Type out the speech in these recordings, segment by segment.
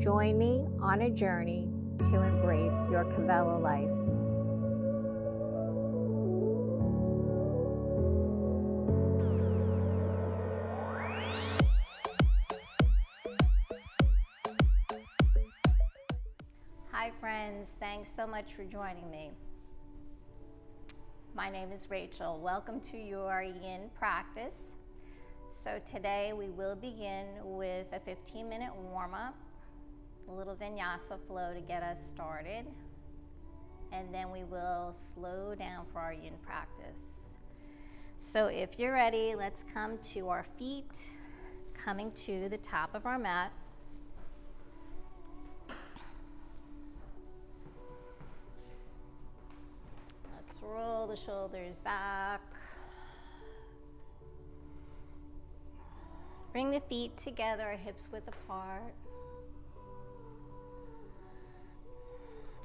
Join me on a journey to embrace your Kavela life. Hi friends, thanks so much for joining me. My name is Rachel. Welcome to your yin practice. So today we will begin with a 15-minute warm-up, a little vinyasa flow to get us started, and then we will slow down for our yin practice. So if you're ready, let's come to our feet, coming to the top of our mat. Let's roll the shoulders back. Bring the feet together, hips width apart.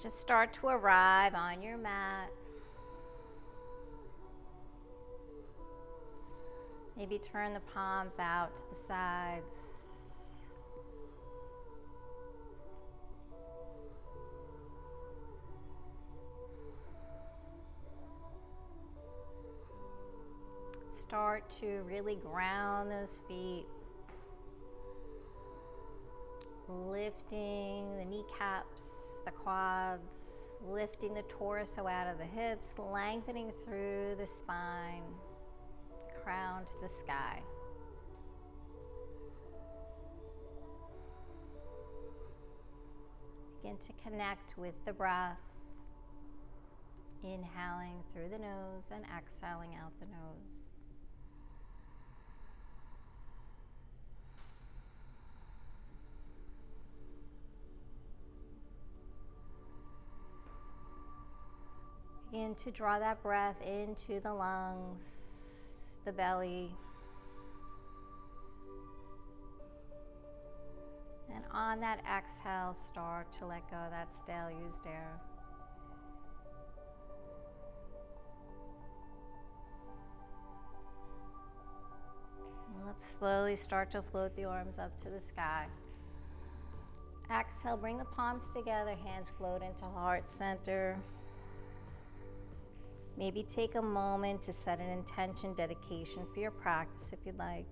Just start to arrive on your mat. Maybe turn the palms out to the sides. Start to really ground those feet. Lifting the kneecaps, the quads, lifting the torso out of the hips, lengthening through the spine, crown to the sky. Begin to connect with the breath, inhaling through the nose and exhaling out the nose. Begin to draw that breath into the lungs, the belly. And on that exhale, start to let go of that stale used air. And let's slowly start to float the arms up to the sky. Exhale, bring the palms together, hands float into heart center. Maybe take a moment to set an intention, dedication for your practice if you'd like.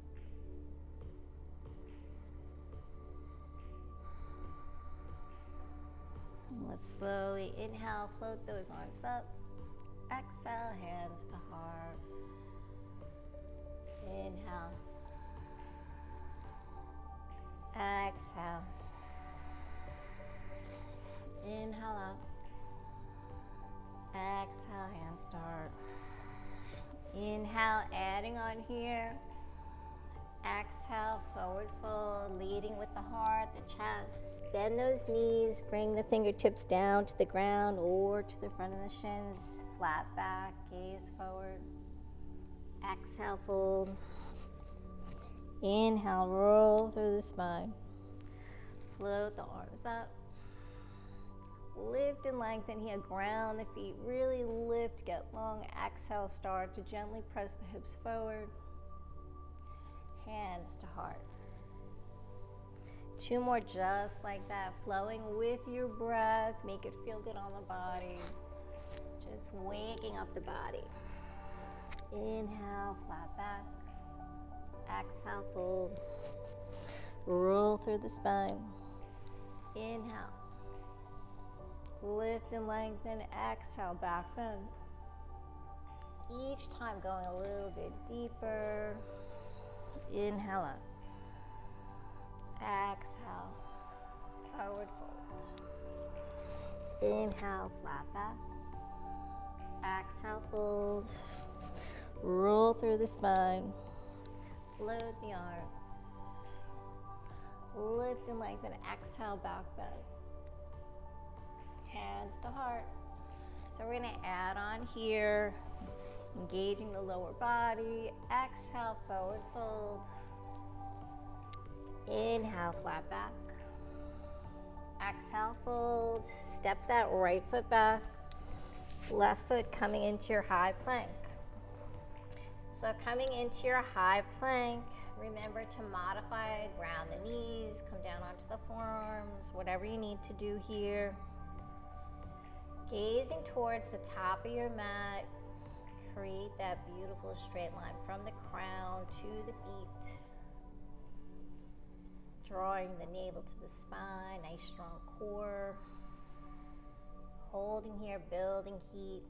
And let's slowly inhale, float those arms up. Exhale, hands to heart. Inhale. Exhale. Inhale out. Exhale, hands to heart. Inhale, adding on here. Exhale, forward fold, leading with the heart, the chest. Bend those knees, bring the fingertips down to the ground or to the front of the shins. Flat back, gaze forward. Exhale, fold. Inhale, roll through the spine. Float the arms up. Lift and lengthen here, ground the feet, really lift, get long. Exhale, start to gently press the hips forward. Hands to heart. Two more just like that, flowing with your breath. Make it feel good on the body. Just waking up the body. Inhale, flat back. Exhale, fold. Roll through the spine. Inhale. Lift and lengthen, exhale, back bend. Each time going a little bit deeper. Inhale up. Exhale, forward fold. Inhale, flat back. Exhale, fold. Roll through the spine. Float the arms. Lift and lengthen, exhale, back bend. Hands to heart. So we're going to add on here, engaging the lower body. Exhale, forward fold. Inhale, flat back. Exhale, fold. Step that right foot back. Left foot coming into your high plank. So coming into your high plank, Remember to modify, ground the knees, come down onto the forearms, whatever you need to do here. Gazing towards the top of your mat, create that beautiful straight line from the crown to the feet. Drawing the navel to the spine, nice strong core. Holding here, building heat.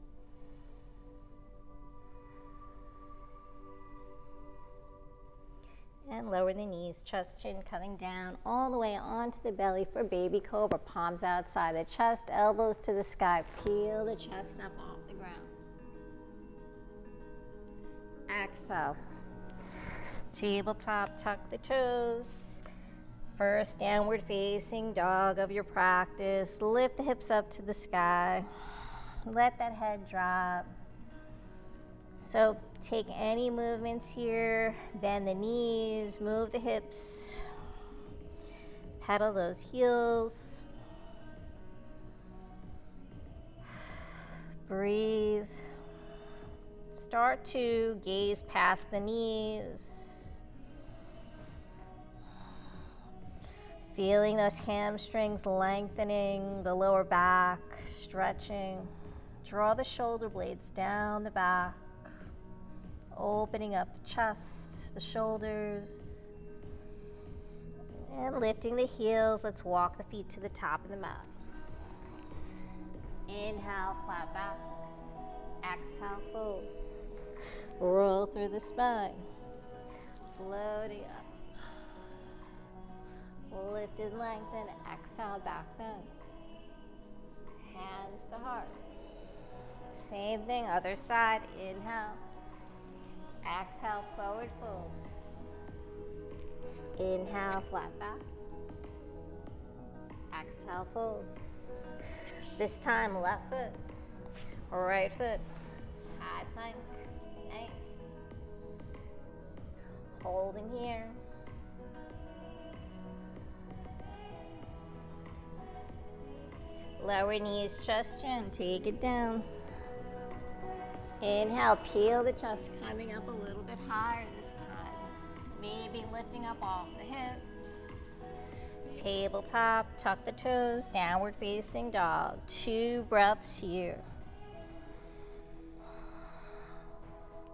And lower the knees, chest, chin coming down all the way onto the belly for baby cobra. Palms outside the chest, elbows to the sky. Peel the chest up off the ground. Exhale. Tabletop, tuck the toes. First downward facing dog of your practice. Lift the hips up to the sky. Let that head drop. So take any movements here, bend the knees, move the hips, pedal those heels. Breathe. Start to gaze past the knees. Feeling those hamstrings lengthening, the lower back stretching. Draw the shoulder blades down the back. Opening up the chest, the shoulders, and lifting the heels. Let's walk the feet to the top of the mat. Inhale, flat back. Exhale, fold. Roll through the spine. Floating up. Lift and lengthen. Exhale, back bend. Hands to heart. Same thing, other side. Inhale. Exhale, forward fold. Inhale, flat back. Exhale, fold. This time, left foot, right foot, high plank. Nice. Holding here. Lower knees, chest, chin. Take it down. Inhale, peel the chest, coming up a little bit higher this time. Maybe lifting up off the hips. Tabletop, tuck the toes, downward facing dog. 2 breaths here.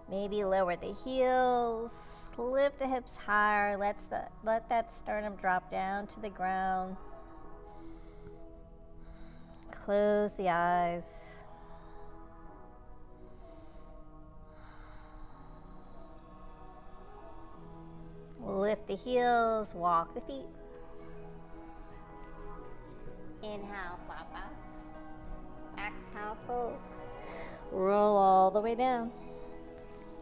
Maybe lower the heels, lift the hips higher, let that sternum drop down to the ground. Close the eyes. Lift the heels, walk the feet. Inhale, flat back. Exhale, fold. Roll all the way down.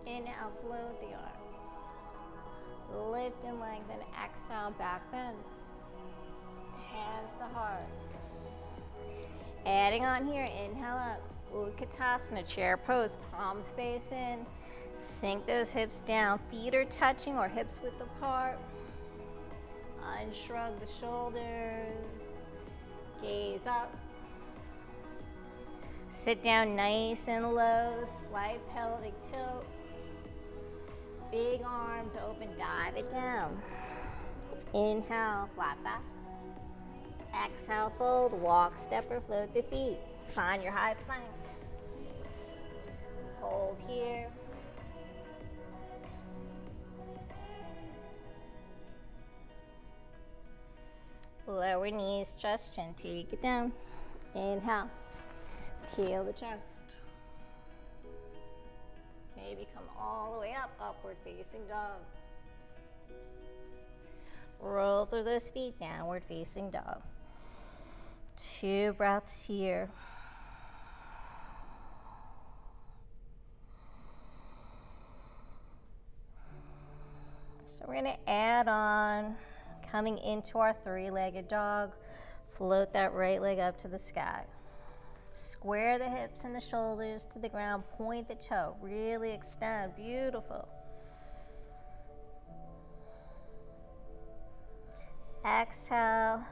Inhale, float the arms. Lift and lengthen. Exhale, back bend. Hands to heart. Adding on here, inhale up. Utkatasana, chair pose, palms face in. Sink those hips down. Feet are touching or hips width apart. Unshrug the shoulders. Gaze up. Sit down nice and low. Slight pelvic tilt. Big arms open. Dive it down. Inhale, flat back. Exhale, fold. Walk, step, or float the feet. Find your high plank. Hold here. Lower knees, chest, chin. Take it down. Inhale. Peel the chest. Maybe come all the way up, upward facing dog. Roll through those feet, downward facing dog. 2 breaths here. So we're going to add on, coming into our 3-legged dog. Float that right leg up to the sky. Square the hips and the shoulders to the ground. Point the toe. Really extend. Beautiful. Exhale.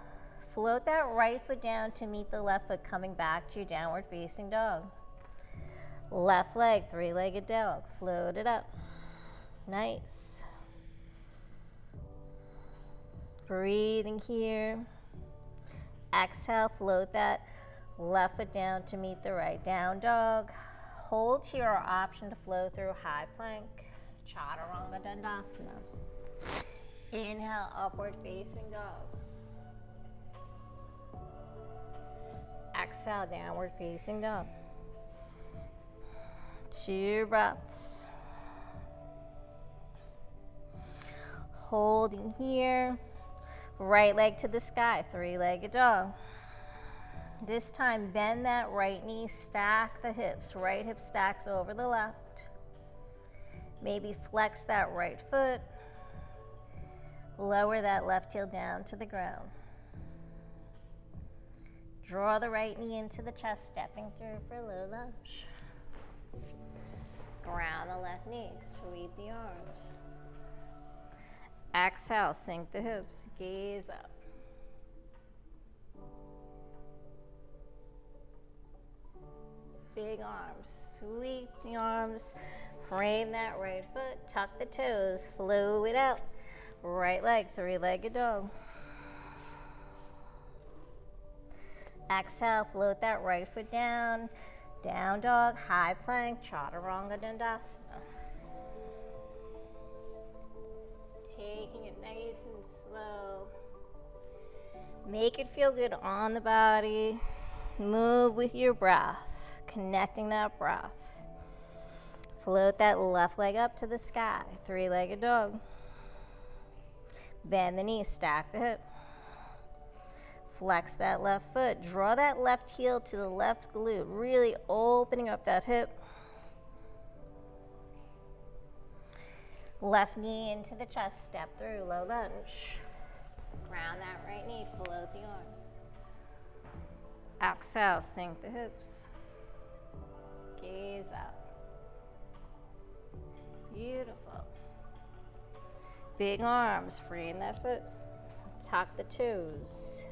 Float that right foot down to meet the left foot, coming back to your downward facing dog. Left leg, 3-legged dog. Float it up. Nice. Breathing here. Exhale, float that left foot down to meet the right. Down dog. Hold here, or option to flow through high plank. Chaturanga Dandasana. Inhale, upward facing dog. Exhale, downward facing dog. 2 breaths. Holding here. Right leg to the sky, 3-legged dog. This time, bend that right knee, stack the hips. Right hip stacks over the left. Maybe flex that right foot. Lower that left heel down to the ground. Draw the right knee into the chest, stepping through for low lunge. Ground the left knee, sweep the arms. Exhale, sink the hips, gaze up. Big arms, sweep the arms. Frame that right foot, tuck the toes, flow it out. Right leg, 3-legged dog. Exhale, float that right foot down. Down dog, high plank, Chaturanga Dandasana. Taking it nice and slow. Make it feel good on the body. Move with your breath, connecting that breath. Float that left leg up to the sky, 3-legged dog. Bend the knee, stack the hip. Flex that left foot. Draw that left heel to the left glute, really opening up that hip. Left knee into the chest, step through, low lunge. Ground that right knee, float the arms. Exhale, sink the hips. Gaze up. Beautiful. Big arms, frame that foot. Tuck the toes.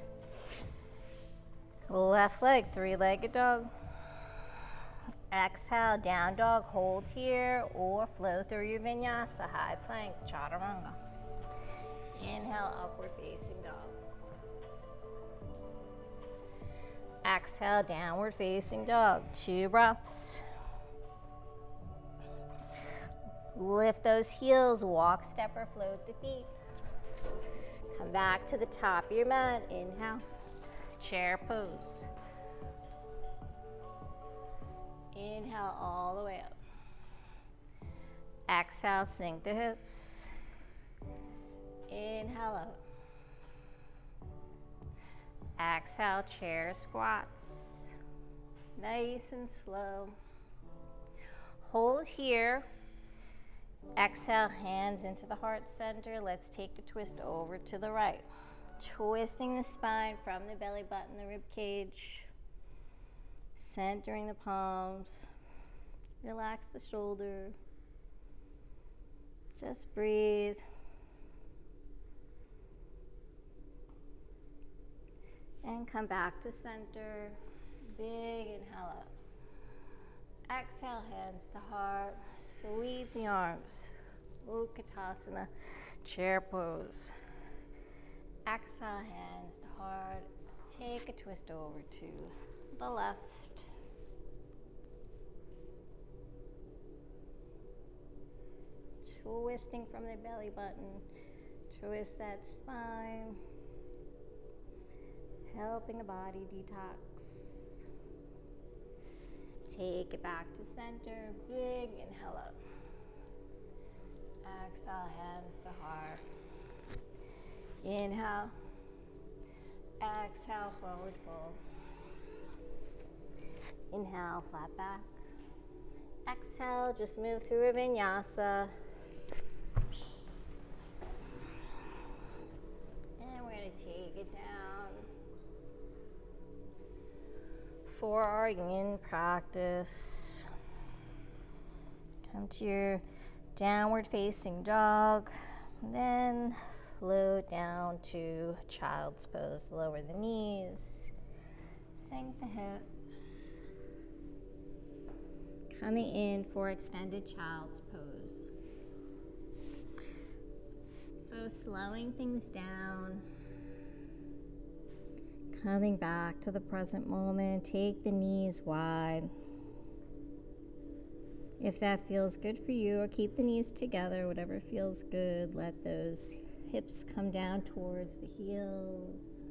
Left leg, 3-legged dog. Exhale, down dog, hold here, or flow through your vinyasa, high plank, chaturanga. Inhale, upward facing dog. Exhale, downward facing dog, 2 breaths. Lift those heels, walk, step, or float the feet. Come back to the top of your mat, inhale, chair pose. Inhale all the way up. Exhale, sink the hips. Inhale up. Exhale, chair squats. Nice and slow. Hold here. Exhale, hands into the heart center. Let's take the twist over to the right. Twisting the spine from the belly button, the rib cage. Centering the palms. Relax the shoulder. Just breathe. And come back to center. Big inhale up. Exhale, hands to heart. Sweep the arms. Utkatasana, chair pose. Exhale, hands to heart. Take a twist over to the left. Twisting from the belly button. Twist that spine. Helping the body detox. Take it back to center. Big inhale up. Exhale, hands to heart. Inhale. Exhale, forward fold. Inhale, flat back. Exhale, just move through a vinyasa. And we're going to take it down. For our yin practice, come to your downward facing dog, then float down to child's pose. Lower the knees, sink the hips. Coming in for extended child's pose. So slowing things down, coming back to the present moment, take the knees wide. If that feels good for you, or keep the knees together, whatever feels good. Let those hips come down towards the heels.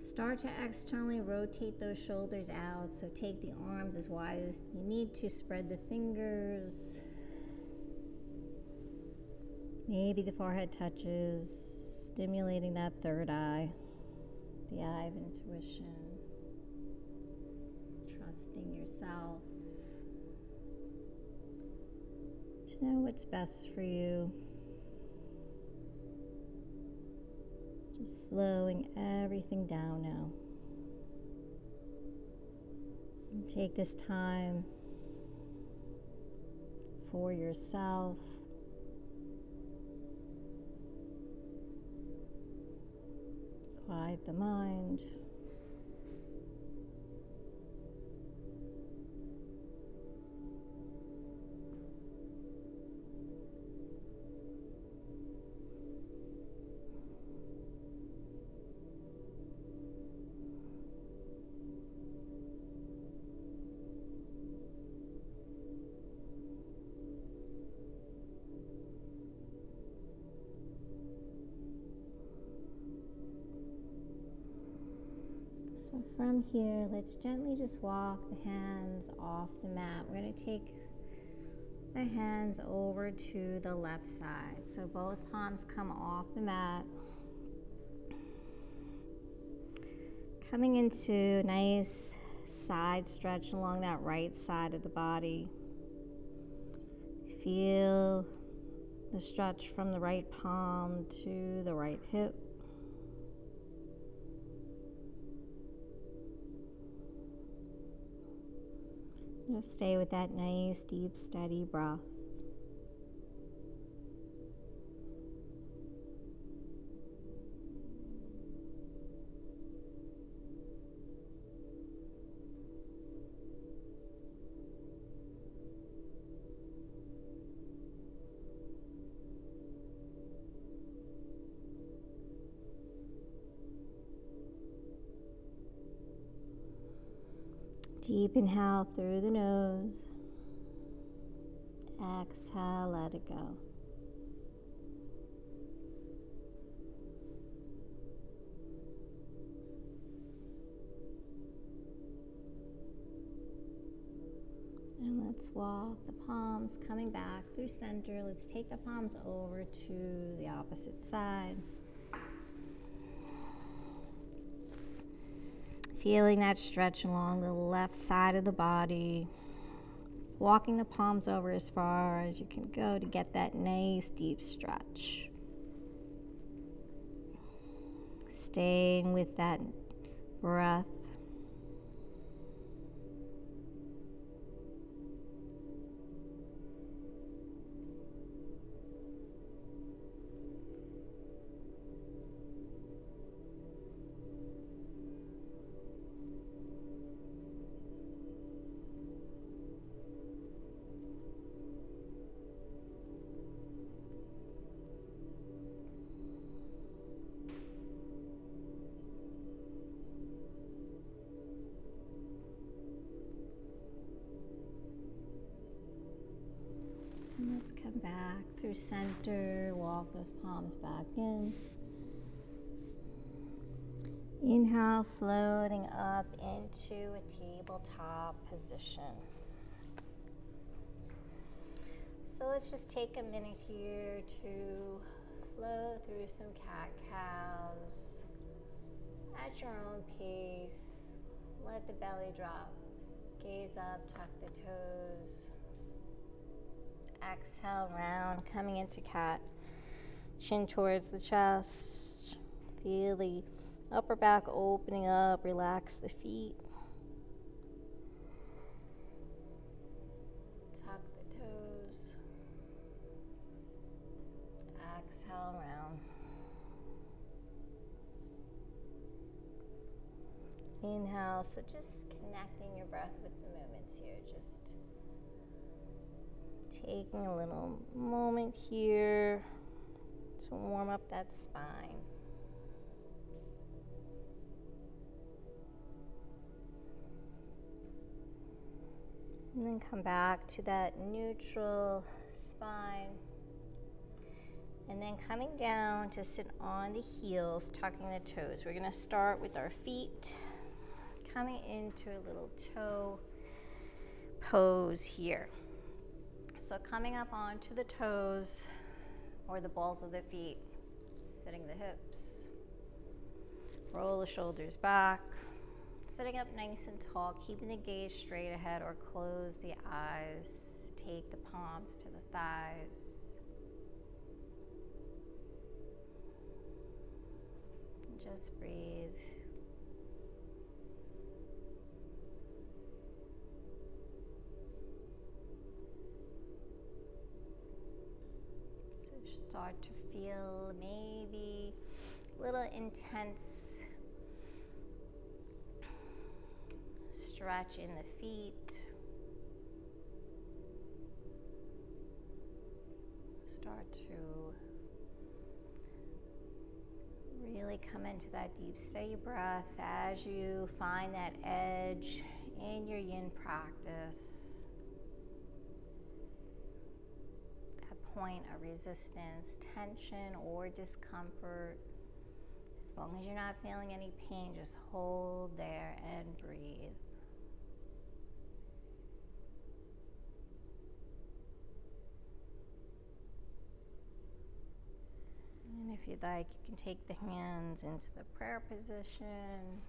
Start to externally rotate those shoulders out. So take the arms as wide as you need to. Spread the fingers. Maybe the forehead touches, stimulating that third eye, the eye of intuition. Trusting yourself to know what's best for you. Just slowing everything down now. And take this time for yourself. Quiet the mind. So from here, let's gently just walk the hands off the mat. We're going to take the hands over to the left side. So both palms come off the mat. Coming into a nice side stretch along that right side of the body. Feel the stretch from the right palm to the right hip. Just stay with that nice, deep, steady breath. Deep inhale through the nose. Exhale, let it go. And let's walk the palms coming back through center. Let's take the palms over to the opposite side. Feeling that stretch along the left side of the body. Walking the palms over as far as you can go to get that nice deep stretch. Staying with that breath. And let's come back through center, walk those palms back in. Inhale, floating up into a tabletop position. So let's just take a minute here to flow through some cat-cows at your own pace. Let the belly drop. Gaze up, tuck the toes. Exhale, round, coming into cat. Chin towards the chest. Feel the upper back opening up. Relax the feet. Tuck the toes. Exhale, round. Inhale, so just connecting your breath with the movements here. Just Taking a little moment here to warm up that spine. And then come back to that neutral spine. And then coming down to sit on the heels, tucking the toes. We're going to start with our feet coming into a little toe pose here. So coming up onto the toes or the balls of the feet, sitting the hips, roll the shoulders back, sitting up nice and tall, keeping the gaze straight ahead or close the eyes, take the palms to the thighs. Just breathe. So start to feel maybe a little intense stretch in the feet. Start to really come into that deep, steady breath as you find that edge in your yin practice. That point of resistance, tension, or discomfort. As long as you're not feeling any pain, just hold there and breathe. And if you'd like, you can take the hands into the prayer position,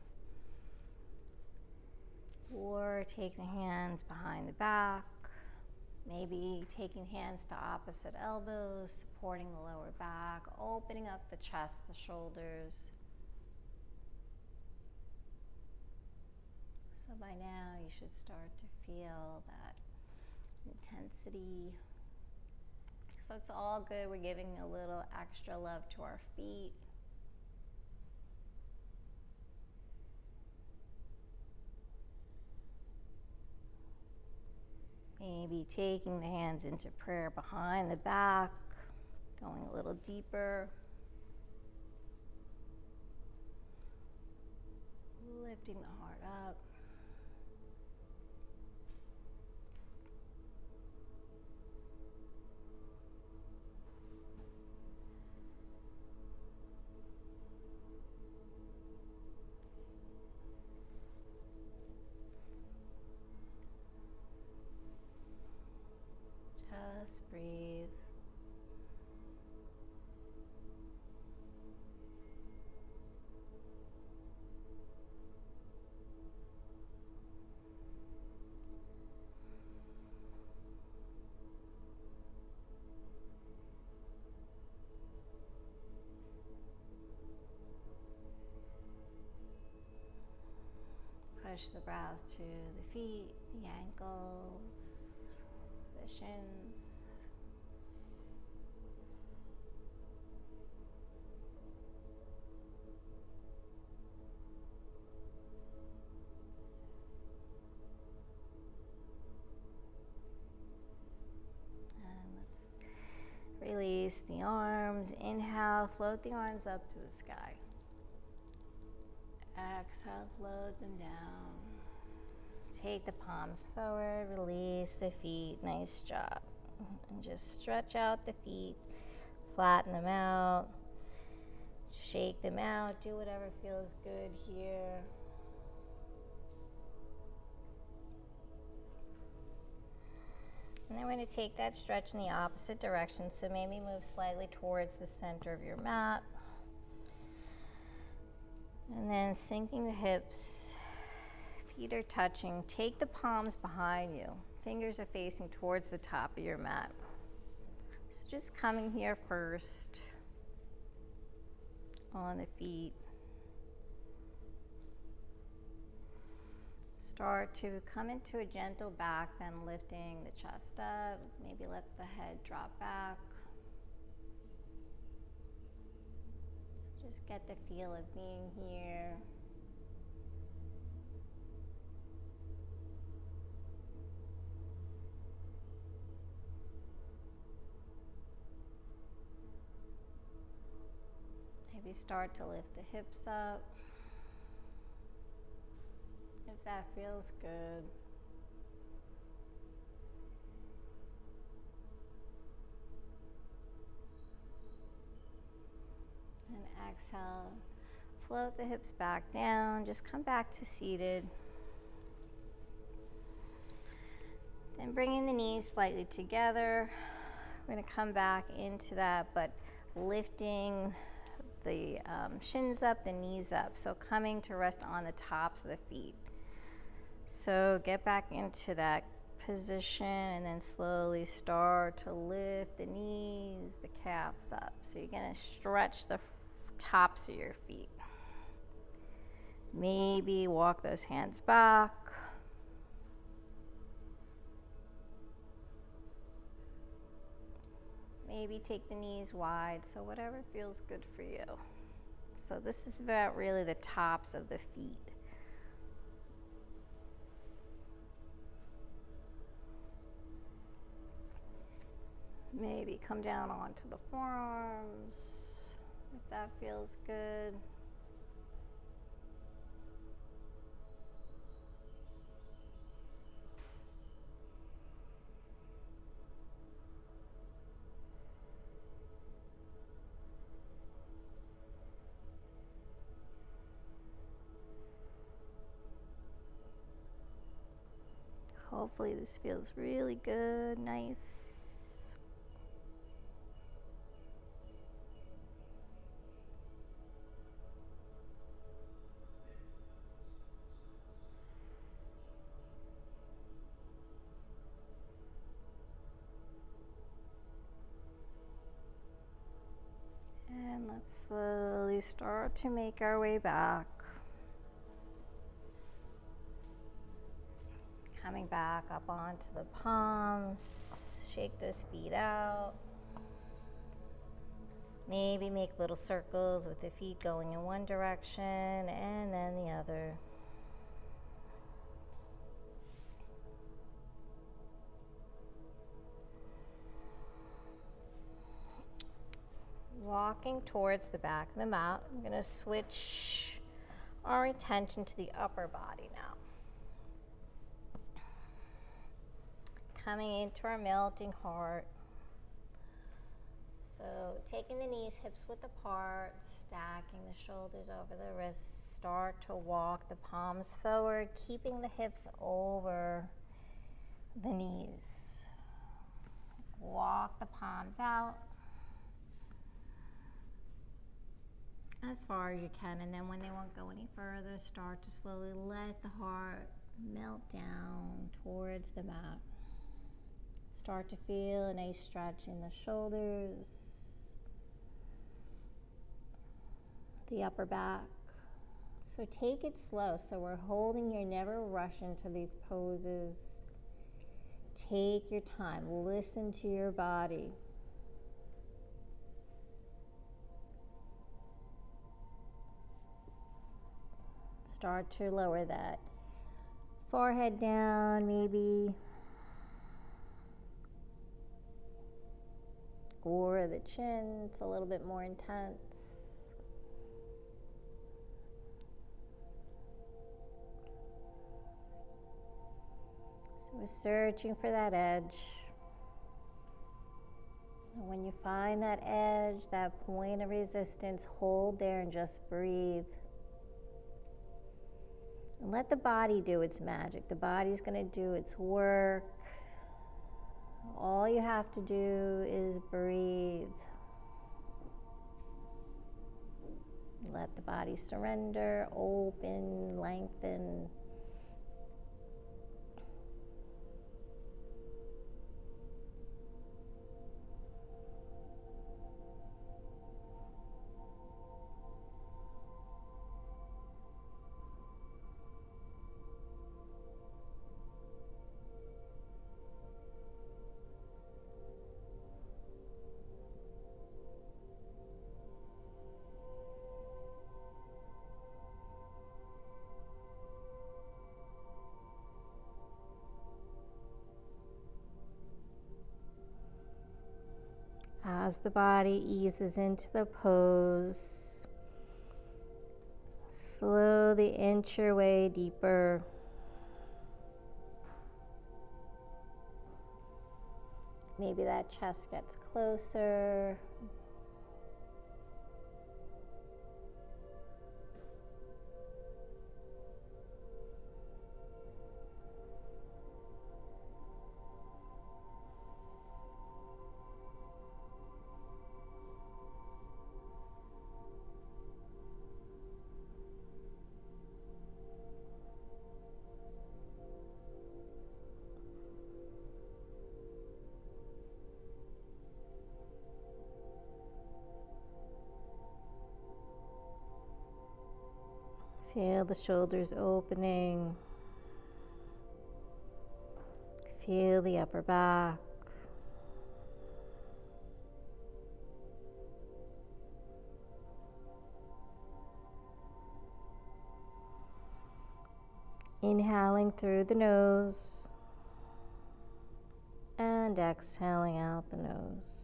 or take the hands behind the back, maybe taking hands to opposite elbows, supporting the lower back, opening up the chest, the shoulders. So by now you should start to feel that intensity. So it's all good. We're giving a little extra love to our feet. Maybe taking the hands into prayer behind the back, going a little deeper. Lifting the heart up. Just breathe. Push the breath to the feet, the ankles, the shins. And let's release the arms. Inhale, float the arms up to the sky. Exhale, float them down. Take the palms forward, release the feet. Nice job. And just stretch out the feet, flatten them out, shake them out, do whatever feels good here. And then we're going to take that stretch in the opposite direction, so maybe move slightly towards the center of your mat. And then sinking the hips, feet are touching. Take the palms behind you. Fingers are facing towards the top of your mat. So just coming here first on the feet. Start to come into a gentle back bend, lifting the chest up. Maybe let the head drop back. So just get the feel of being here. Maybe start to lift the hips up if that feels good. And exhale, float the hips back down, just come back to seated. Then bringing the knees slightly together, we're going to come back into that, but lifting the shins up, the knees up. So coming to rest on the tops of the feet. So get back into that position and then slowly start to lift the knees, the calves up. So you're going to stretch the tops of your feet. Maybe walk those hands back. Maybe take the knees wide, so whatever feels good for you. So this is about really the tops of the feet. Maybe come down onto the forearms, if that feels good. Hopefully this feels really good, nice. And let's slowly start to make our way back. Coming back up onto the palms, shake those feet out. Maybe make little circles with the feet going in one direction and then the other. Walking towards the back of the mat, I'm going to switch our attention to the upper body now. Coming into our melting heart. So taking the knees hips width apart, stacking the shoulders over the wrists. Start to walk the palms forward, keeping the hips over the knees. Walk the palms out as far as you can, and then when they won't go any further, start to slowly let the heart melt down towards the mat. Start to feel a nice stretch in the shoulders, the upper back. So take it slow. So we're holding here, never rush into these poses. Take your time, listen to your body. Start to lower that forehead down, maybe, or the chin. It's a little bit more intense. So we're searching for that edge. And when you find that edge, that point of resistance, hold there and just breathe. And let the body do its magic. The body's going to do its work. All you have to do is breathe. Let the body surrender, open, lengthen. As the body eases into the pose, Slowly inch your way deeper. Maybe that chest gets closer. Feel the shoulders opening. Feel the upper back. Inhaling through the nose and exhaling out the nose.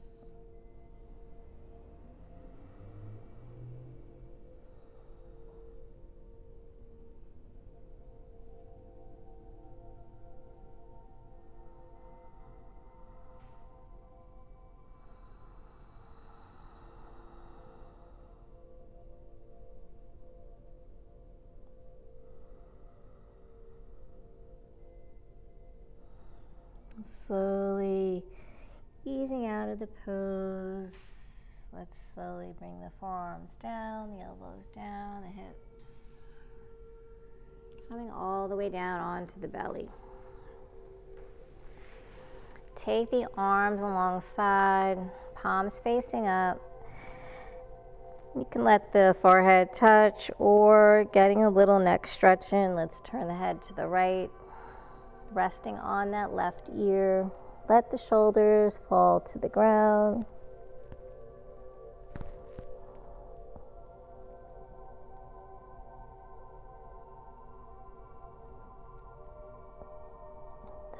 Slowly easing out of the pose. Let's slowly bring the forearms down, the elbows down, the hips. Coming all the way down onto the belly. Take the arms alongside, palms facing up. You can let the forehead touch or getting a little neck stretch in. Let's turn the head to the right, resting on that left ear. Let the shoulders fall to the ground.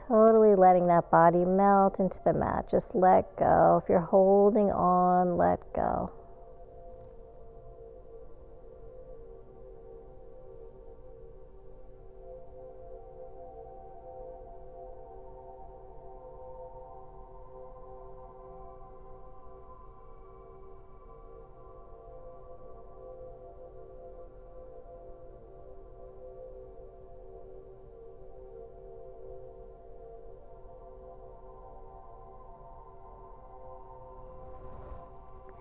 Totally letting that body melt into the mat. Just let go. If you're holding on, let go.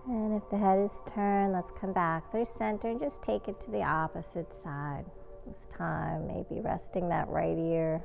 And if the head is turned, let's come back through center and just take it to the opposite side. This time, maybe resting that right ear.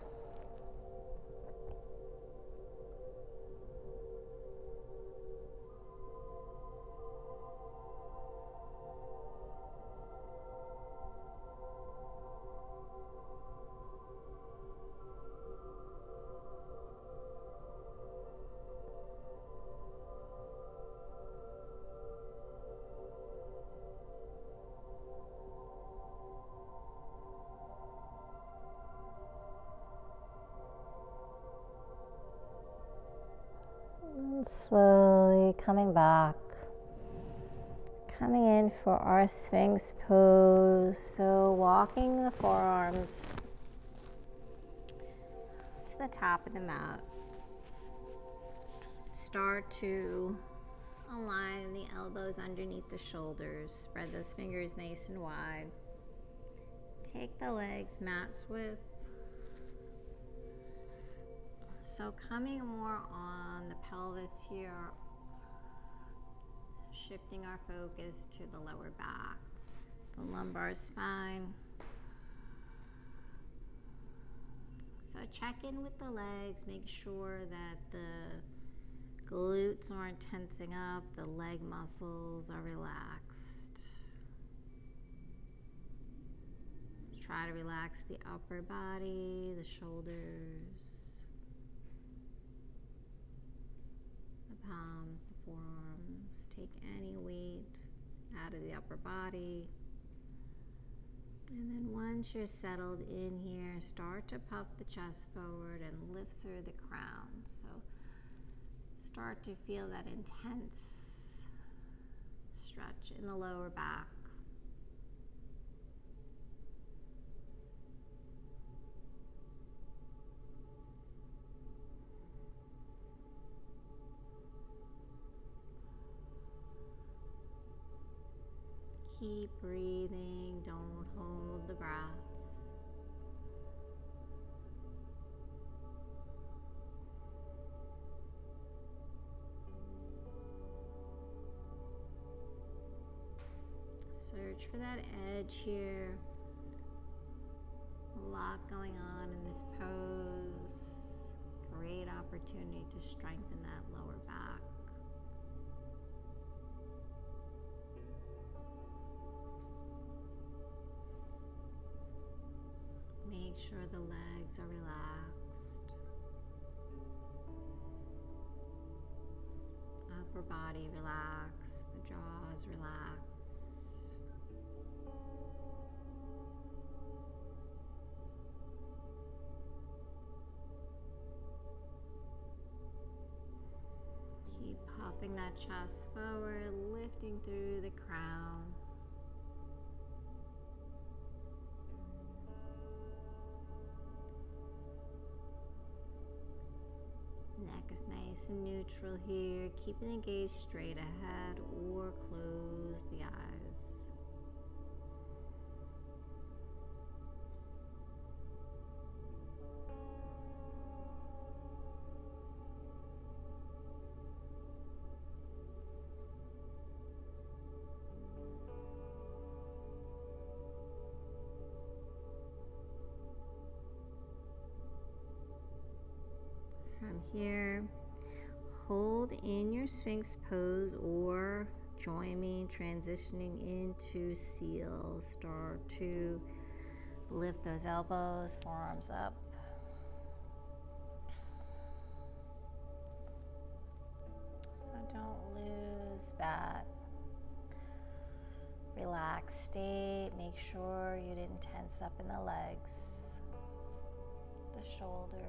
And slowly coming back. Coming in for our Sphinx pose. So walking the forearms to the top of the mat. Start to align the elbows underneath the shoulders. Spread those fingers nice and wide. Take the legs mat's width. So coming more on the pelvis here, shifting our focus to the lower back, the lumbar spine. So check in with the legs, make sure that the glutes aren't tensing up, the leg muscles are relaxed. Try to relax the upper body, the shoulders, the palms, the forearms. Take any weight out of the upper body. And then once you're settled in here, start to puff the chest forward and lift through the crown. So start to feel that intense stretch in the lower back. Keep breathing, don't hold the breath. Search for that edge here. A lot going on in this pose. Great opportunity to strengthen that lower back. Make sure the legs are relaxed. Upper body relaxed, the jaw is relaxed. Keep puffing that chest forward, lifting through the crown. Neck is nice and neutral here, keeping the gaze straight ahead or close the eyes. From here, hold in your Sphinx pose or join me in transitioning into seal. Start to lift those elbows, forearms up. So don't lose that relaxed state. Make sure you didn't tense up in the legs, the shoulders.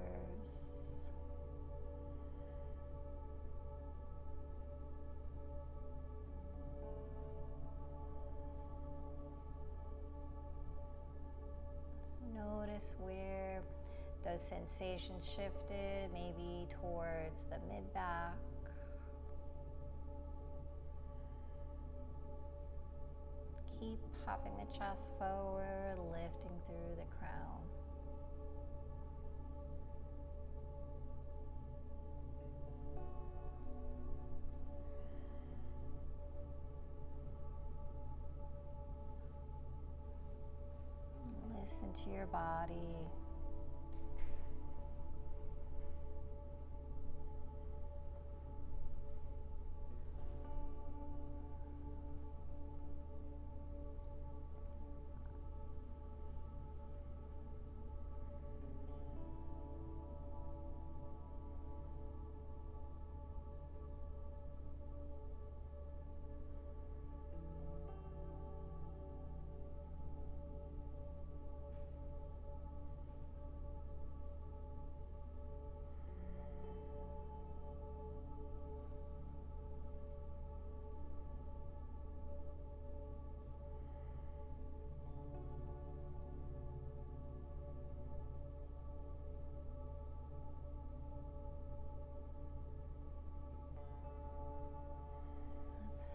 Notice where those sensations shifted, maybe towards the mid-back. Keep popping the chest forward, lifting through the crown. Listen to your body.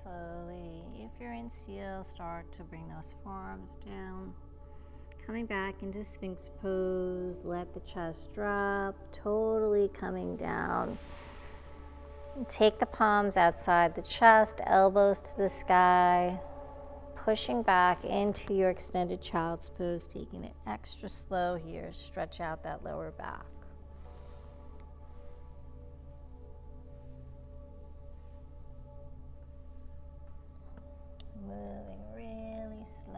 Slowly, if you're in seal, start to bring those forearms down. Coming back into Sphinx pose, let the chest drop, totally coming down. And take the palms outside the chest, elbows to the sky, pushing back into your extended child's pose, taking it extra slow here. Stretch out that lower back. Moving really slow.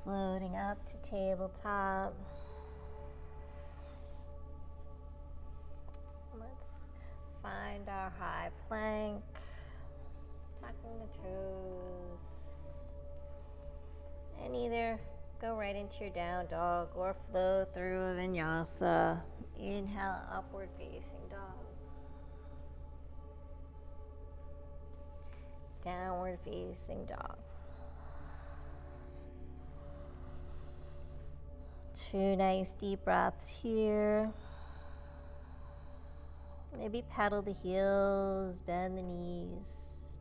Floating up to tabletop. Let's find our high plank. tucking the toes. And either go right into your down dog or flow through a vinyasa. Inhale, upward facing dog. Downward facing dog. 2 nice deep breaths here. Maybe pedal the heels, bend the knees.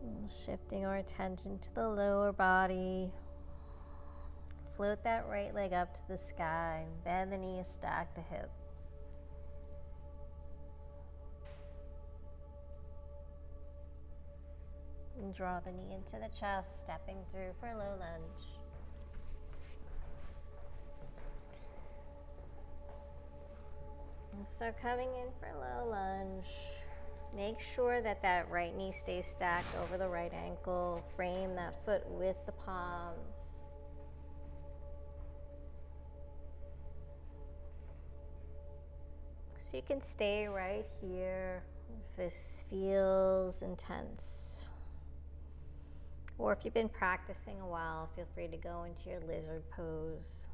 And shifting our attention to the lower body. Float that right leg up to the sky. Bend the knees, stack the hip. And draw the knee into the chest, stepping through for low lunge. And so coming in for low lunge, make sure that that right knee stays stacked over the right ankle. Frame that foot with the palms. So you can stay right here if this feels intense. Or if you've been practicing a while, feel free to go into your lizard pose.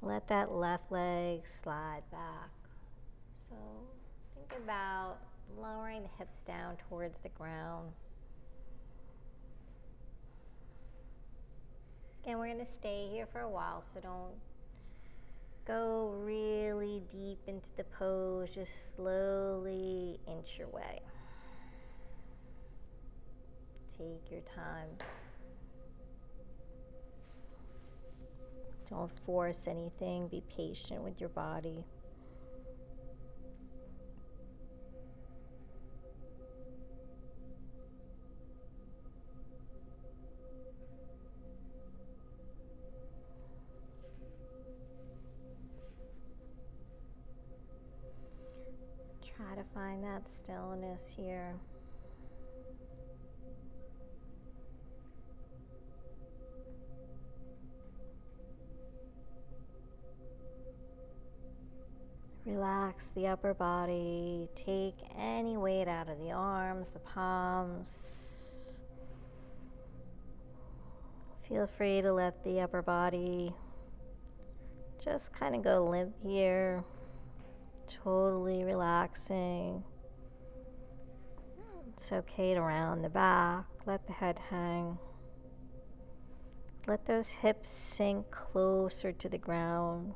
Let that left leg slide back. So think about lowering the hips down towards the ground. Again, we're going to stay here for a while, so don't go really deep into the pose. Just slowly inch your way. Take your time. Don't force anything. Be patient with your body. Try to find that stillness here. Relax the upper body. Take any weight out of the arms, the palms. Feel free to let the upper body just kind of go limp here. Totally relaxing. It's okay to round the back. Let the head hang. Let those hips sink closer to the ground.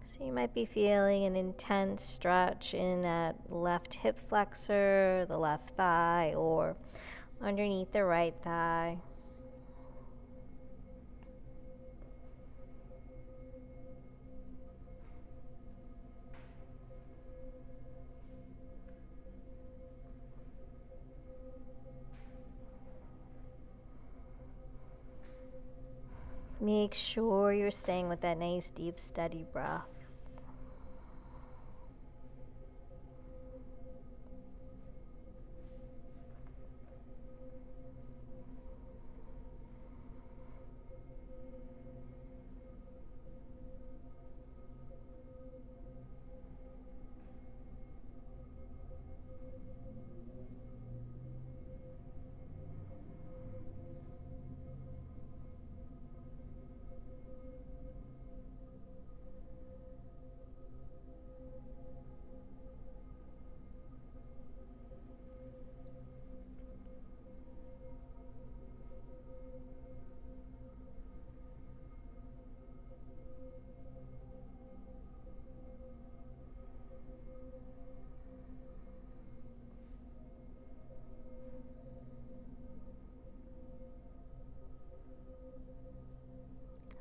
So you might be feeling an intense stretch in that left hip flexor, the left thigh, or underneath the right thigh. Make sure you're staying with that nice, deep, steady breath.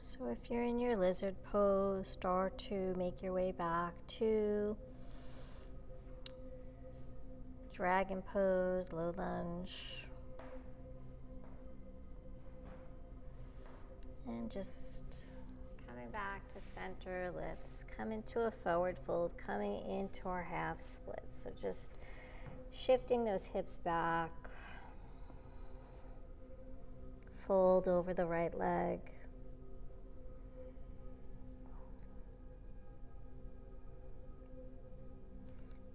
So if you're in your lizard pose, start to make your way back to dragon pose, low lunge. And just coming back to center, let's come into a forward fold, coming into our half split. So just shifting those hips back. fold over the right leg.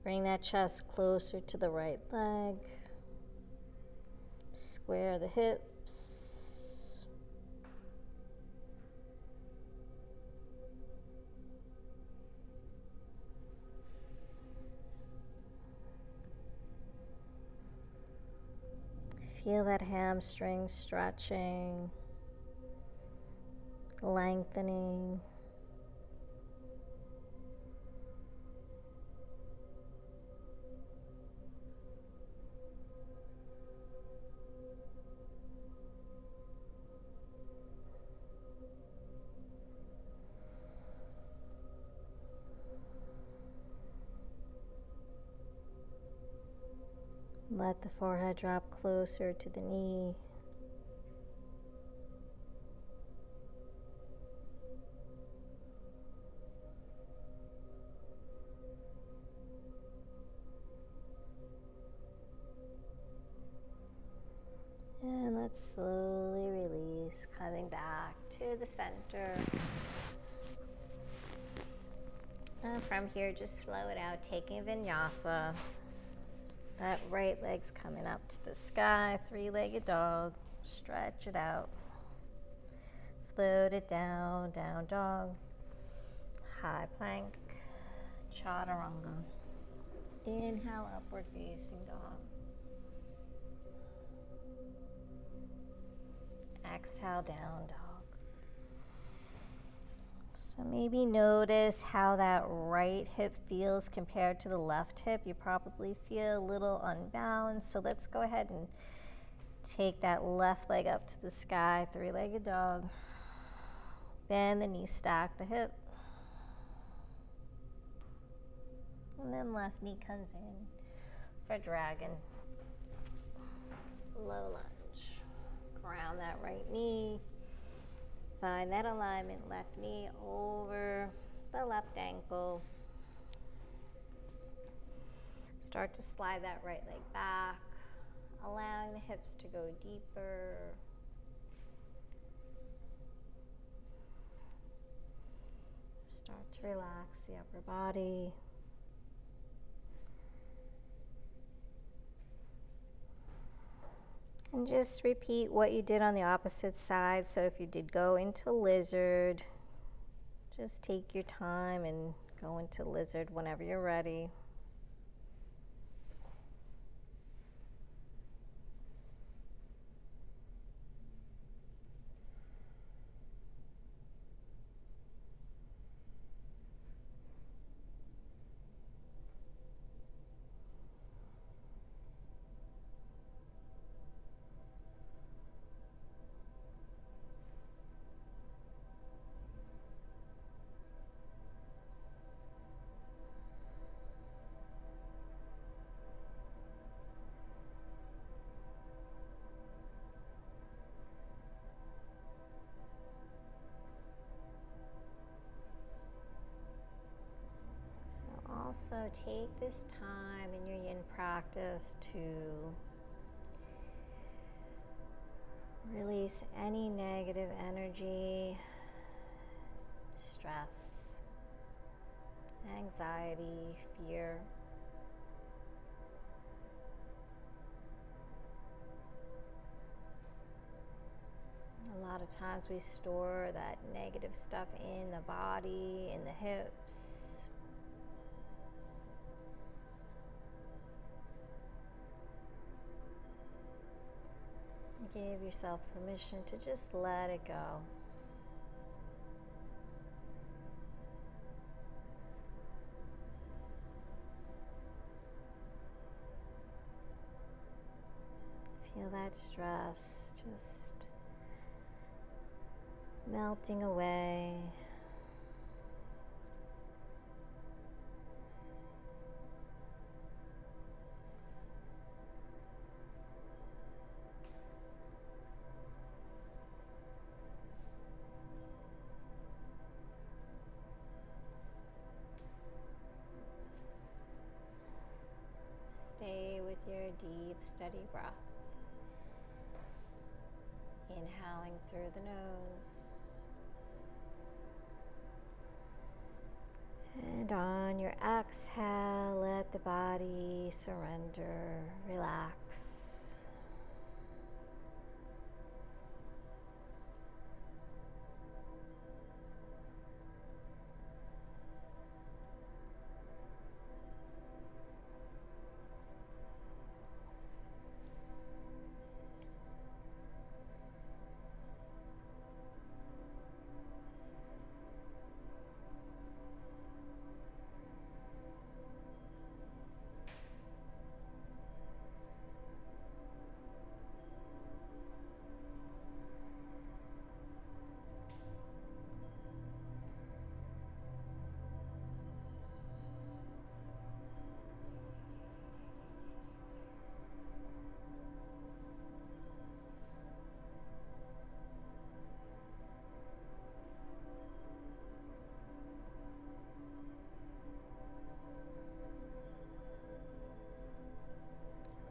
Bring that chest closer to the right leg. Square the hips. Feel that hamstring stretching, lengthening. Let the forehead drop closer to the knee. And let's slowly release, coming back to the center. And from here, just flow it out, taking vinyasa. That right leg's coming up to the sky, three-legged dog. Stretch it out. Float it down, down dog. High plank, chaturanga. Inhale, upward facing dog. Exhale, down dog. So maybe notice how that right hip feels compared to the left hip. You probably feel a little unbalanced. So let's go ahead and take that left leg up to the sky, three-legged dog. Bend the knee, stack the hip. And then left knee comes in for dragon. Low lunge. Ground that right knee. Find that alignment, left knee over the left ankle. Start to slide that right leg back, allowing the hips to go deeper. Start to relax the upper body. And just repeat what you did on the opposite side. So if you did go into lizard, just take your time and go into lizard whenever you're ready. Also take this time in your yin practice to release any negative energy, stress, anxiety, fear. A lot of times we store that negative stuff in the body, in the hips. Give yourself permission to just let it go. Feel that stress just melting away. Stay with your deep, steady breath. Inhaling through the nose. And on your exhale, let the body surrender, relax.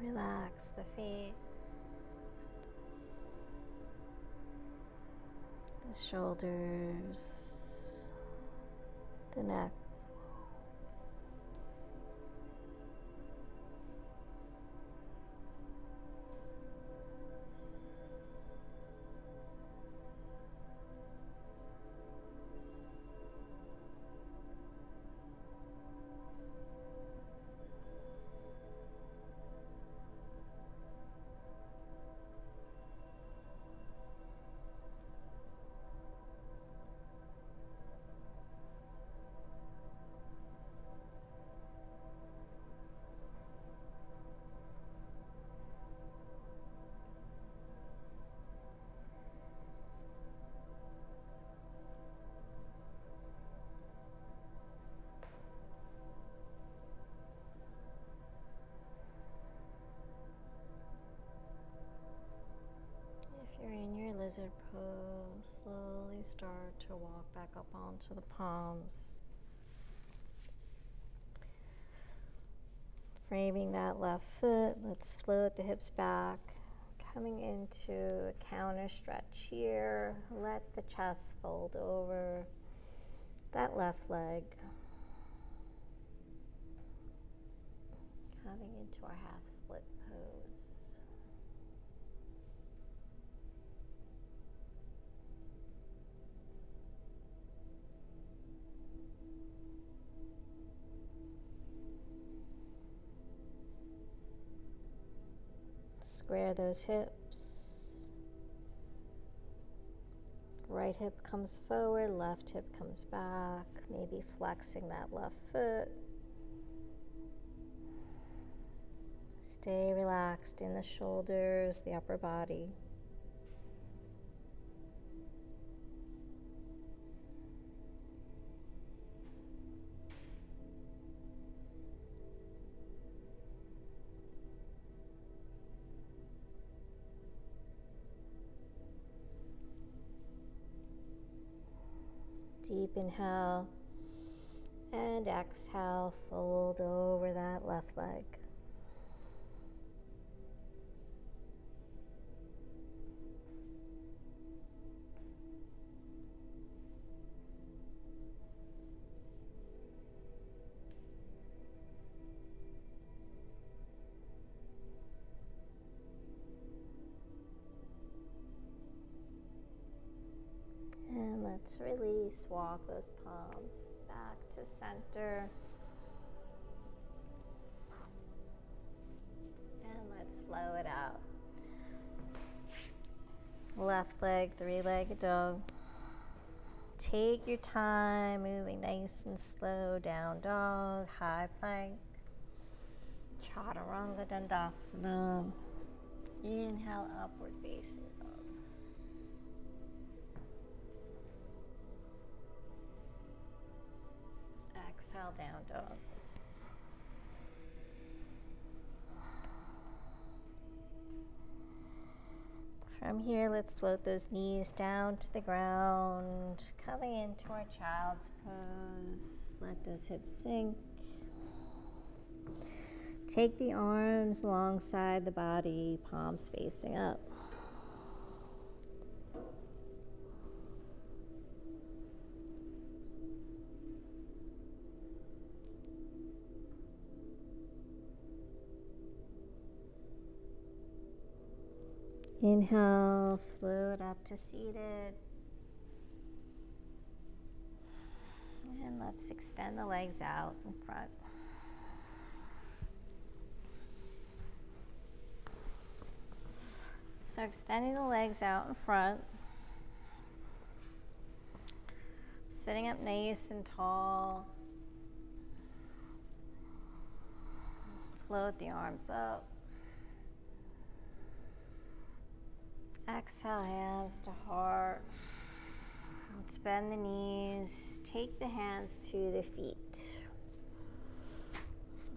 Relax the face, the shoulders, the neck. If you're in your lizard pose, slowly start to walk back up onto the palms. Framing that left foot, let's float the hips back. Coming into a counter stretch here. Let the chest fold over that left leg. Coming into our half split pose. Square those hips. Right hip comes forward, left hip comes back. Maybe flexing that left foot. Stay relaxed in the shoulders, the upper body. Deep inhale and exhale, fold over that left leg. And let's release, walk those palms back to center. And let's flow it out. Left leg, three-legged dog. Take your time, moving nice and slow. Down dog, high plank. Chaturanga Dandasana. Inhale, upward facing dog. Exhale, down dog. From here, let's float those knees down to the ground, coming into our child's pose. Let those hips sink. Take the arms alongside the body, palms facing up. Inhale, float up to seated. And let's extend the legs out in front. So extending the legs out in front. Sitting up nice and tall. Float the arms up. Exhale, hands to heart. Let's bend the knees. Take the hands to the feet.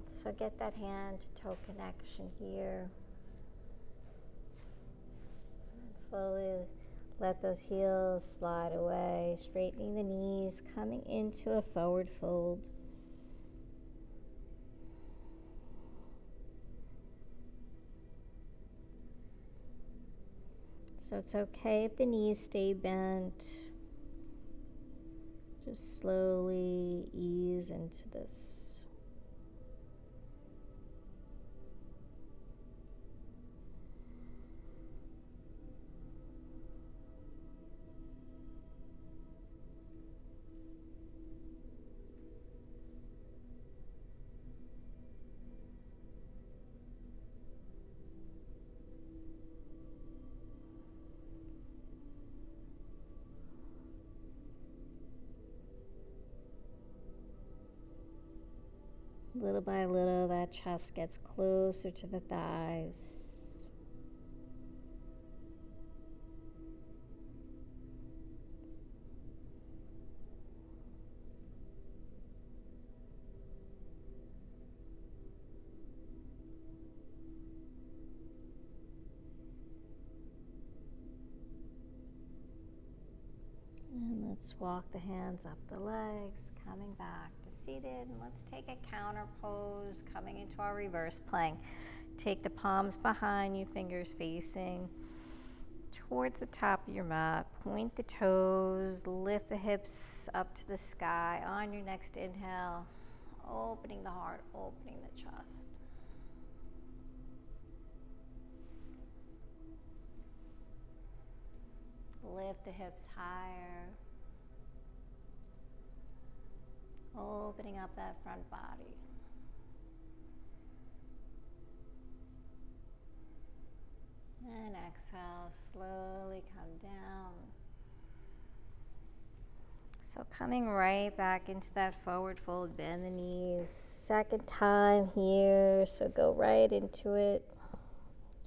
So get that hand to toe connection here. And slowly let those heels slide away, straightening the knees, coming into a forward fold. So it's okay if the knees stay bent. Just slowly ease into this. Little by little, that chest gets closer to the thighs. And let's walk the hands up the legs, coming back to seated. And let's take a counter pose, coming into our reverse plank. Take the palms behind you, fingers facing towards the top of your mat. Point the toes, lift the hips up to the sky. On your next inhale, opening the heart, opening the chest. Lift the hips higher. Opening up that front body. And exhale, slowly come down. So coming right back into that forward fold, bend the knees. Second time here, so go right into it.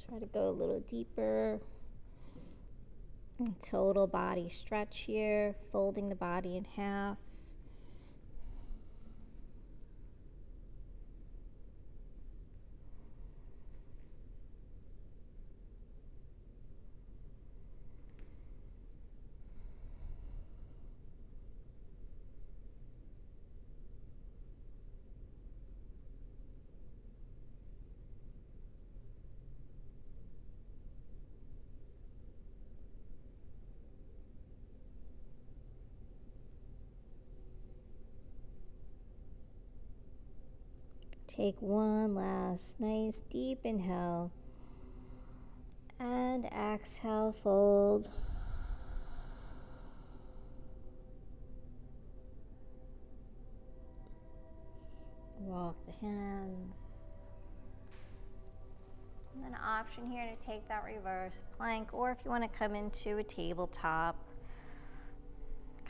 Try to go a little deeper. Total body stretch here, folding the body in half. Take one last nice deep inhale and exhale, fold. Walk the hands. And then option here to take that reverse plank, or if you want to come into a tabletop,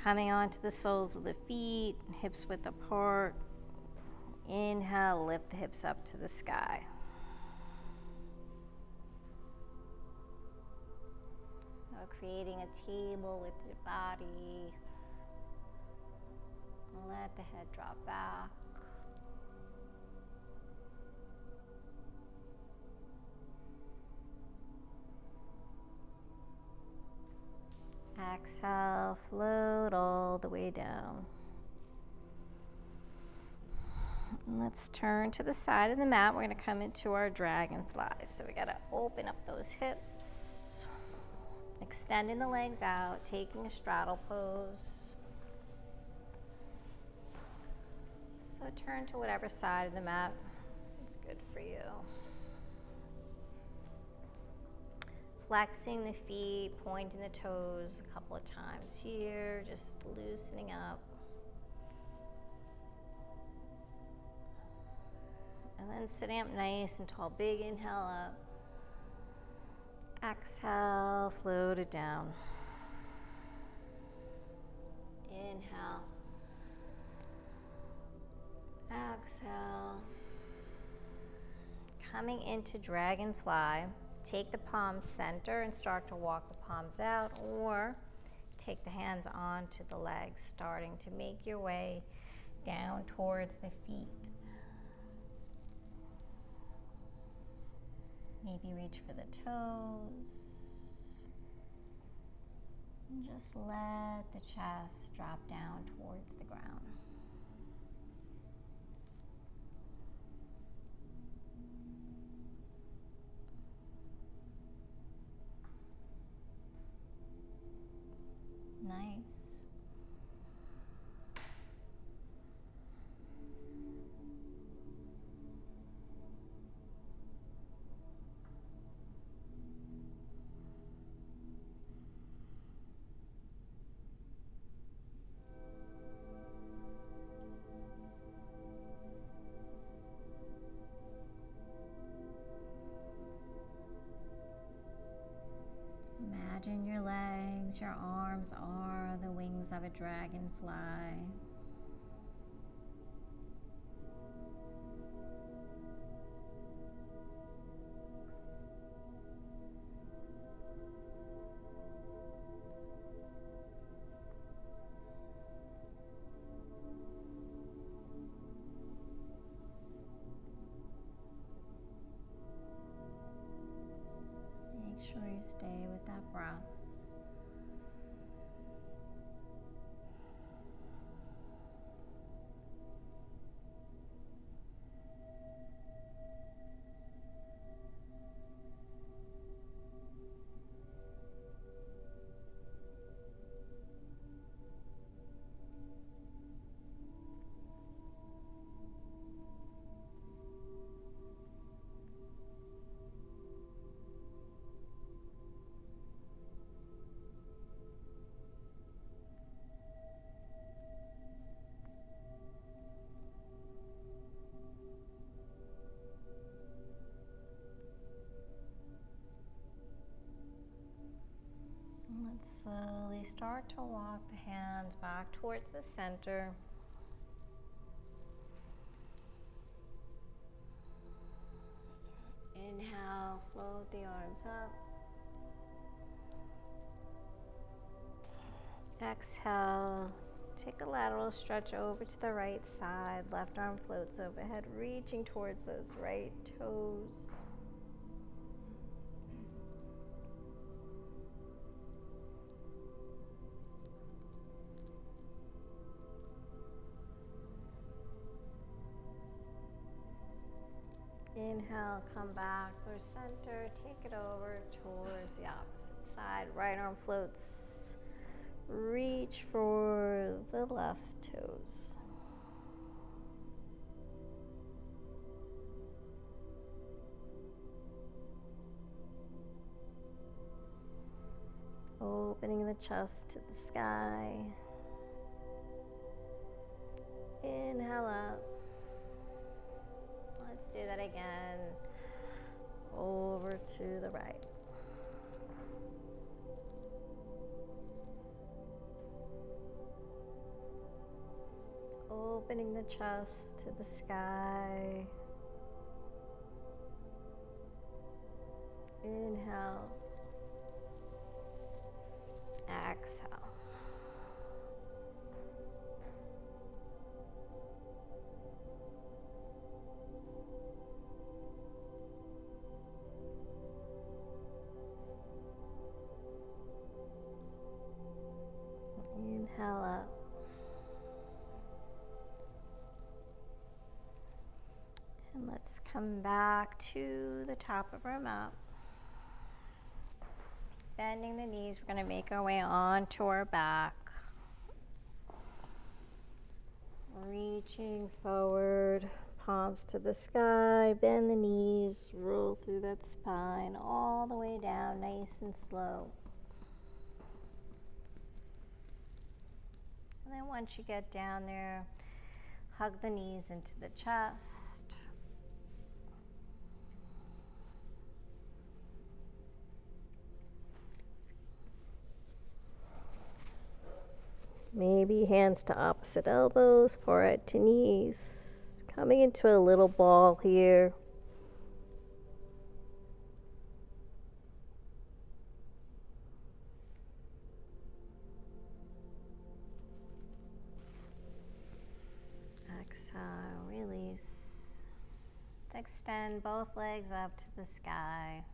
coming onto the soles of the feet, hips width apart. Inhale, lift the hips up to the sky. So creating a table with your body. Let the head drop back. Exhale, float all the way down. Let's turn to the side of the mat. We're going to come into our dragonfly. So we got to open up those hips, extending the legs out, taking a straddle pose. So turn to whatever side of the mat is good for you. flexing the feet, pointing the toes a couple of times here, just loosening up. And then sitting up nice and tall. Big inhale up. Exhale, float it down. Inhale. Exhale. Coming into dragonfly, take the palms center and start to walk the palms out, or take the hands onto the legs, starting to make your way down towards the feet. Maybe reach for the toes. And just let the chest drop down towards the ground. Nice. Imagine your legs, your arms are the wings of a dragonfly. Make sure you stay with that breath. Let's slowly start to walk the hands back towards the center. Inhale, float the arms up. Exhale, take a lateral stretch over to the right side. Left arm floats overhead, reaching towards those right toes. Inhale, come back for center, take it over towards the opposite side. Right arm floats, reach for the left toes. Opening the chest to the sky. Inhale up. Let's do that again. Over to the right. Opening the chest to the sky. Inhale. Exhale. Inhale up. And let's come back to the top of our mat. Bending the knees, we're going to make our way onto our back. Reaching forward, palms to the sky, bend the knees. knees roll through that spine all the way down, nice and slow. And then once you get down there, hug the knees into the chest. Maybe hands to opposite elbows, forehead to knees. Coming into a little ball here. Exhale, release. Let's extend both legs up to the sky.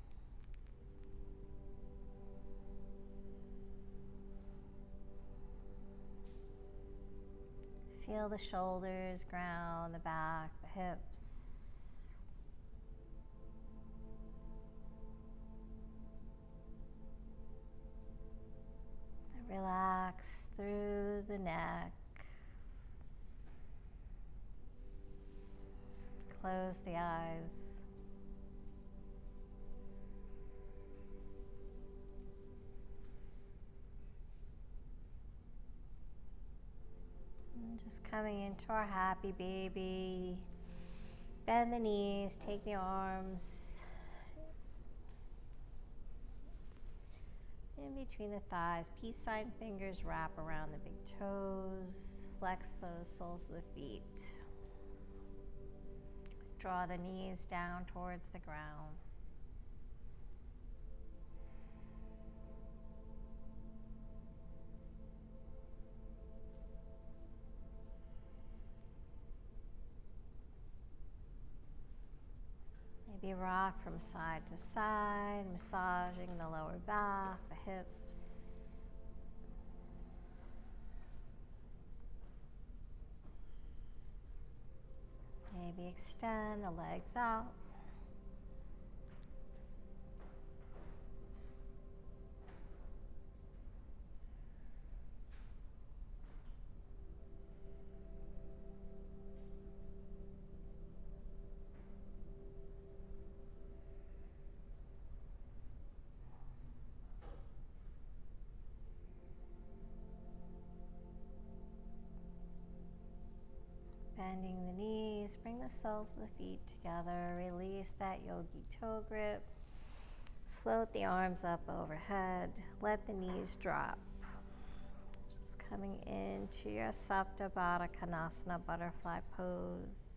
Feel the shoulders ground, the back, the hips. And relax through the neck. Close the eyes. And just coming into our happy baby. Bend the knees, take the arms in between the thighs. Peace sign fingers wrap around the big toes. Flex those soles of the feet. Draw the knees down towards the ground. Maybe rock from side to side, massaging the lower back, the hips. Maybe extend the legs out. Bending the knees, bring the soles of the feet together, release that yogi toe grip, float the arms up overhead, let the knees drop. Just coming into your Sapta Baddha Konasana butterfly pose.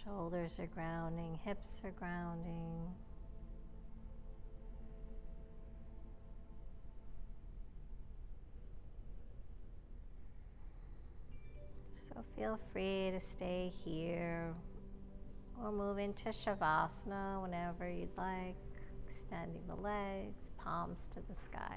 Shoulders are grounding, hips are grounding. So feel free to stay here or move into Shavasana whenever you'd like, extending the legs, palms to the sky.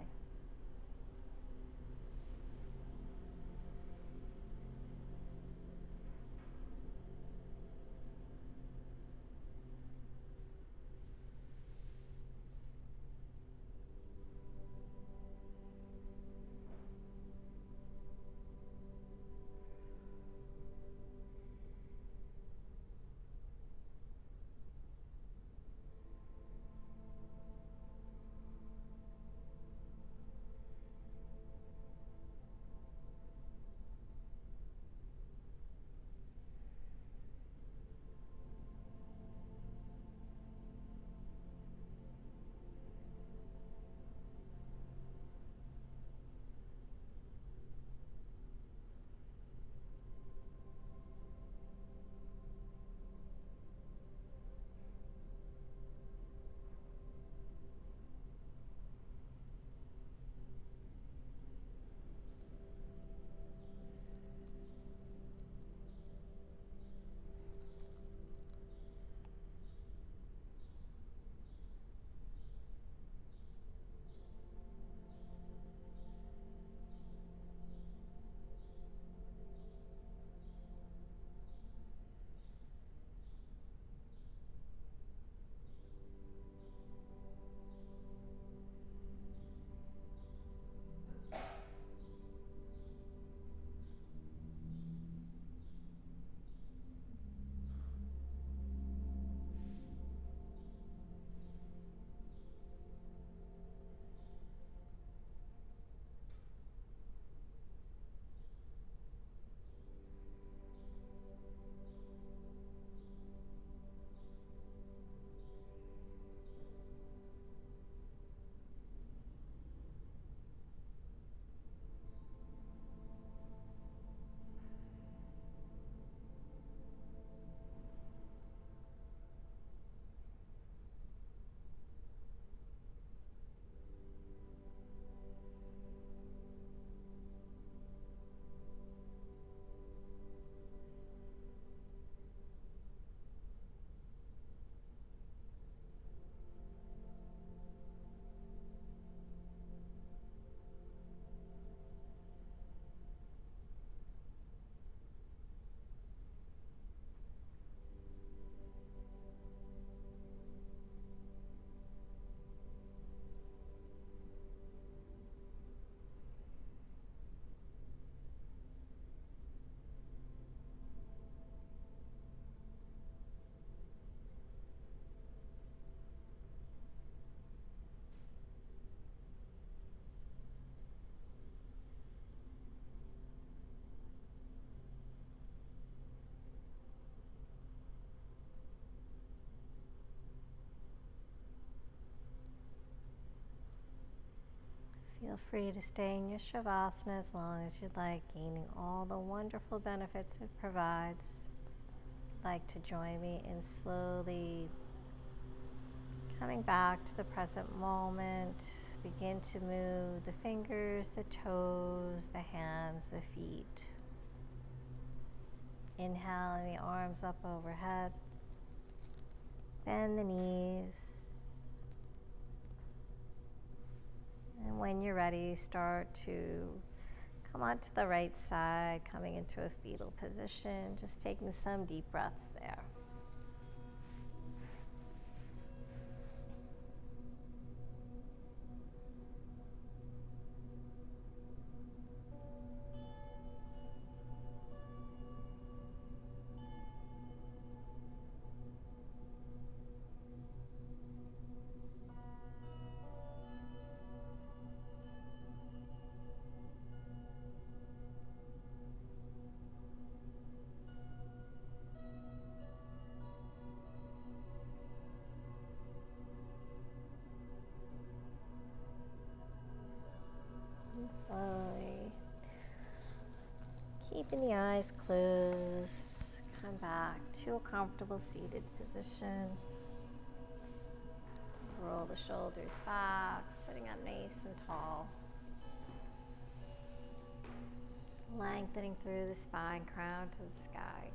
Feel free to stay in your Shavasana as long as you'd like, gaining all the wonderful benefits it provides. If you'd like to join me in slowly coming back to the present moment, begin to move the fingers, the toes, the hands, the feet. Inhaling the arms up overhead. Bend the knees. And when you're ready, start to come onto the right side, coming into a fetal position, just taking some deep breaths there. And slowly, keeping the eyes closed, come back to a comfortable seated position. Roll the shoulders back, sitting up nice and tall. Lengthening through the spine, crown to the sky.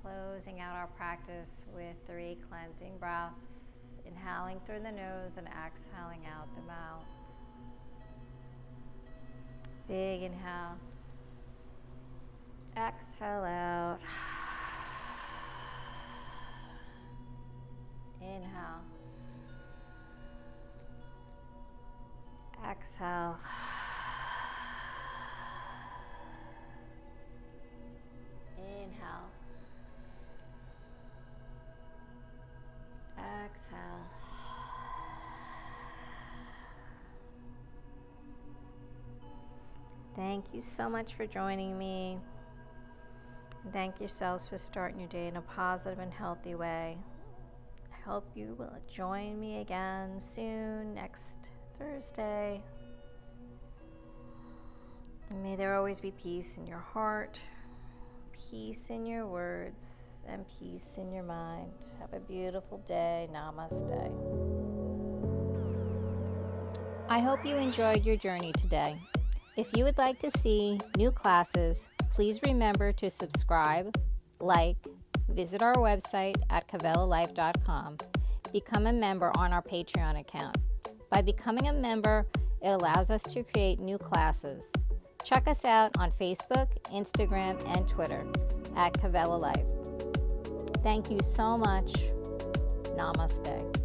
Closing out our practice with 3 cleansing breaths. Inhaling through the nose and exhaling out the mouth. Big inhale. Exhale out. Inhale. Exhale. Inhale. Exhale. Thank you so much for joining me. Thank yourselves for starting your day in a positive and healthy way. I hope you will join me again soon, next Thursday. And may there always be peace in your heart, peace in your words, and peace in your mind. Have a beautiful day. Namaste. I hope you enjoyed your journey today. If you would like to see new classes, please remember to subscribe, like, visit our website at kavelalife.com, become a member on our Patreon account. By becoming a member, it allows us to create new classes. Check us out on Facebook, Instagram, and Twitter at Kavela Life. Thank you so much. Namaste.